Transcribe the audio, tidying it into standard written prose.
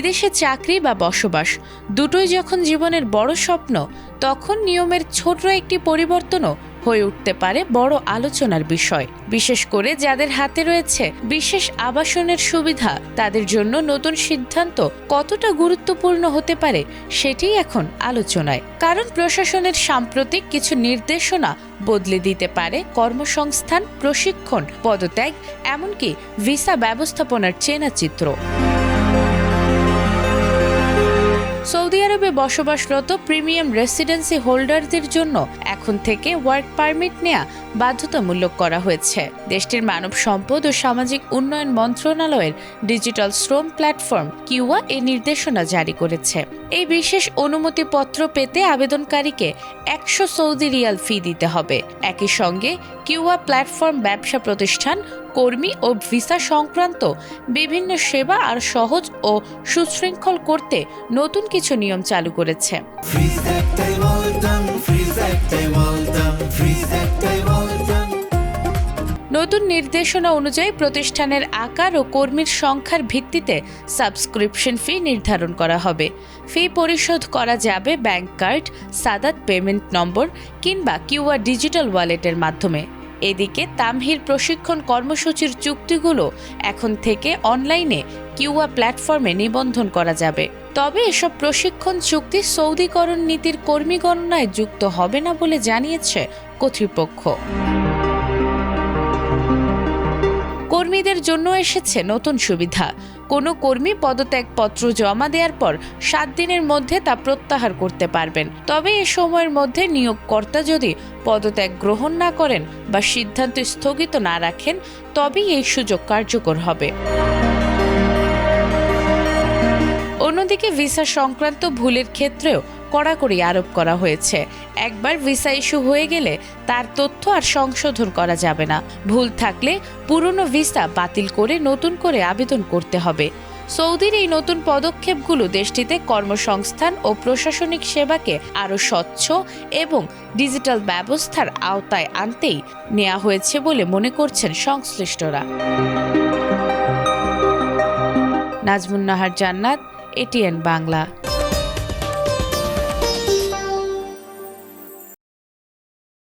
বিদেশে চাকরি বা বসবাস দুটোই যখন জীবনের বড় স্বপ্ন, তখন নিয়মের ছোট একটি পরিবর্তনও হয়ে উঠতে পারে বড় আলোচনার বিষয়। বিশেষ করে যাদের হাতে রয়েছে বিশেষ আবাসনের সুবিধা, তাদের জন্য নতুন সিদ্ধান্ত কতটা গুরুত্বপূর্ণ হতে পারে সেটিই এখন আলোচনায়। কারণ প্রশাসনের সাম্প্রতিক কিছু নির্দেশনা বদলে দিতে পারে কর্মসংস্থান, প্রশিক্ষণ, পদত্যাগ, এমনকি ভিসা ব্যবস্থাপনার চেনা চিত্র। সৌদি আরবে বসবাসরত প্রিমিয়াম রেসিডেন্সি হোল্ডারদের জন্য এখন থেকে ওয়ার্ক পারমিট নেওয়া বাধ্যতামূলক করা হয়েছে। দেশটির মানব সম্পদ ও সামাজিক উন্নয়ন মন্ত্রণালয়ের ডিজিটাল শ্রম প্ল্যাটফর্ম কিউয়া এই নির্দেশনা জারি করেছে। এই বিশেষ অনুমতিপত্র পেতে আবেদনকারীকে 100 সৌদি রিয়াল ফি দিতে হবে। একই সঙ্গে কিউয়া প্ল্যাটফর্ম ব্যবসা প্রতিষ্ঠান, কর্মী ও ভিসা সংক্রান্ত বিভিন্ন সেবা আর সহজ ও সুশৃঙ্খল করতে নতুন কিছু নিয়ম চালু করেছে। নতুন নির্দেশনা অনুযায়ী প্রতিষ্ঠানের আকার ও কর্মীর সংখ্যার ভিত্তিতে সাবস্ক্রিপশন ফি নির্ধারণ করা হবে। ফি পরিশোধ করা যাবে ব্যাংক কার্ড, সাদাত পেমেন্ট নম্বর কিংবা কিউআর ডিজিটাল ওয়ালেটের মাধ্যমে। এদিকে তামহির প্রশিক্ষণ কর্মসূচির চুক্তিগুলো এখন থেকে অনলাইনে কিউয়া প্ল্যাটফর্মে নিবন্ধন করা যাবে। তবে এসব প্রশিক্ষণ চুক্তি সৌদিকরণ নীতির কর্মী গণনায় যুক্ত হবে না বলে জানিয়েছে কর্তৃপক্ষ। কর্মীদের জন্য এসেছে নতুন সুবিধা। কোনো কর্মী পদত্যাগপত্র জমা দেওয়ার পর 7 দিনের মধ্যে তা প্রত্যাহার করতে পারবেন। তবে এ সময়ের মধ্যে নিয়োগকর্তা যদি পদত্যাগ গ্রহণ না করেন বা সিদ্ধান্ত স্থগিত না রাখেন, তবেই এই সুযোগ কার্যকর হবে। অন্যদিকে ভিসা সংক্রান্ত ভুলের ক্ষেত্রেও কড়াকড়ি আরোপ করা হয়েছে। একবার ভিসা ইস্যু হয়ে গেলে তার তথ্য আর সংশোধন করা যাবে না। ভুল থাকলে পুরনো ভিসা বাতিল করে নতুন করে আবেদন করতে হবে। সৌদির এই নতুন পদক্ষেপগুলো দেশটিতে কর্মসংস্থান ও প্রশাসনিক সেবাকে আরও স্বচ্ছ এবং ডিজিটাল ব্যবস্থার আওতায় আনতেই নেওয়া হয়েছে বলে মনে করছেন সংশ্লিষ্টরা। নাজমুন নাহার জান্নাত, এটিএন বাংলা।